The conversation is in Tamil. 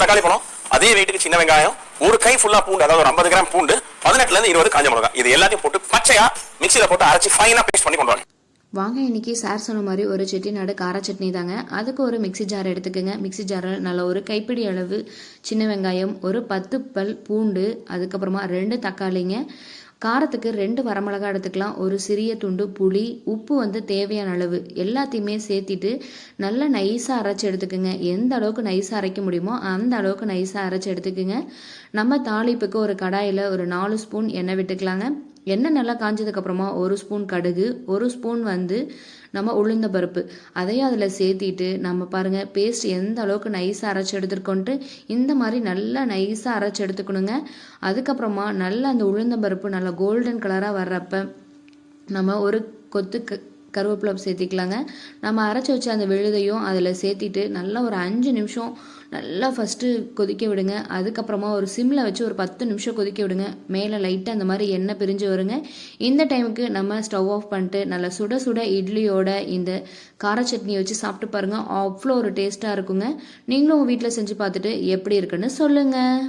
தக்காளி பழம், அதே வெயிட்டுக்கு சின்ன வெங்காயம், ஒரு கை ஃபுல்லா பூண்டு, அதாவது ஒரு 50 கிராம் பூண்டு, 18ல இருந்து 20 காஞ்ச மிளகாய், இது எல்லாத்தையும் போட்டு பச்சையா மிக்சியில போட்டு அரைச்சி ஃபைனா பேஸ்ட் பண்ணி கொண்டு வாங்க. வாங்க இன்னைக்கு சார் சொன்ன மாதிரி ஒரு செட்டிநாடு கார சட்னி தாங்க. அதுக்கு ஒரு மிக்சி ஜார் எடுத்துக்கோங்க. மிக்சி ஜாரில் நல்ல ஒரு கைப்பிடி அளவு சின்ன வெங்காயம், ஒரு 10 பல் பூண்டு, அதுக்கப்புறமா 2 தக்காளிங்க, காரத்துக்கு 2 வரமிளகா எடுத்துக்கலாம், ஒரு சிறிய துண்டு புளி, உப்பு தேவையான அளவு எல்லாத்தையுமே சேர்த்திட்டு நல்லா நைஸாக அரைச்சி எடுத்துக்கோங்க. எந்த அளவுக்கு நைஸாக அரைக்க முடியுமோ அந்த அளவுக்கு நைஸாக அரைச்சி எடுத்துக்கோங்க. நம்ம தாளிப்புக்கு ஒரு கடாயில் ஒரு 4 ஸ்பூன் எண்ணெய் விட்டுக்கலாங்க. எண்ணெய் நல்லா காஞ்சதுக்கப்புறமா 1 ஸ்பூன் கடுகு, 1 ஸ்பூன் நம்ம உளுந்த பருப்பு, அதையும் அதில் சேர்த்திட்டு நம்ம பாருங்கள் பேஸ்ட் எந்த அளவுக்கு நைஸாக அரைச்சி எடுத்துருக்கோன்ட்டு இந்த மாதிரி நல்லா நைஸாக அரைச்சி எடுத்துக்கணுங்க. அதுக்கப்புறமா நல்லா அந்த உளுந்த பருப்பு நல்லா கோல்டன் கலராக வர்றப்ப நம்ம ஒரு கொத்து கருவேப்பிலை சேர்த்திக்கலாங்க. நம்ம அரைச்சி வச்ச அந்த விழுதையும் அதில் சேர்த்திட்டு நல்லா ஒரு 5 நிமிஷம் நல்லா ஃபஸ்ட்டு கொதிக்க விடுங்க. அதுக்கப்புறமா ஒரு சிம்மில் வச்சு ஒரு 10 நிமிஷம் கொதிக்க விடுங்க. மேலே லைட்டாக அந்த மாதிரி எண்ணெய் பிரிஞ்சு வருங்க. இந்த டைமுக்கு நம்ம ஸ்டவ் ஆஃப் பண்ணிட்டு நல்லா சுட சுட இட்லியோட இந்த கார சட்னியை வச்சு சாப்பிட்டு பாருங்கள். அவ்வளோ ஒரு டேஸ்ட்டாக இருக்குங்க. நீங்களும் உங்கள் வீட்டில் செஞ்சு பார்த்துட்டு எப்படி இருக்குன்னு சொல்லுங்கள்.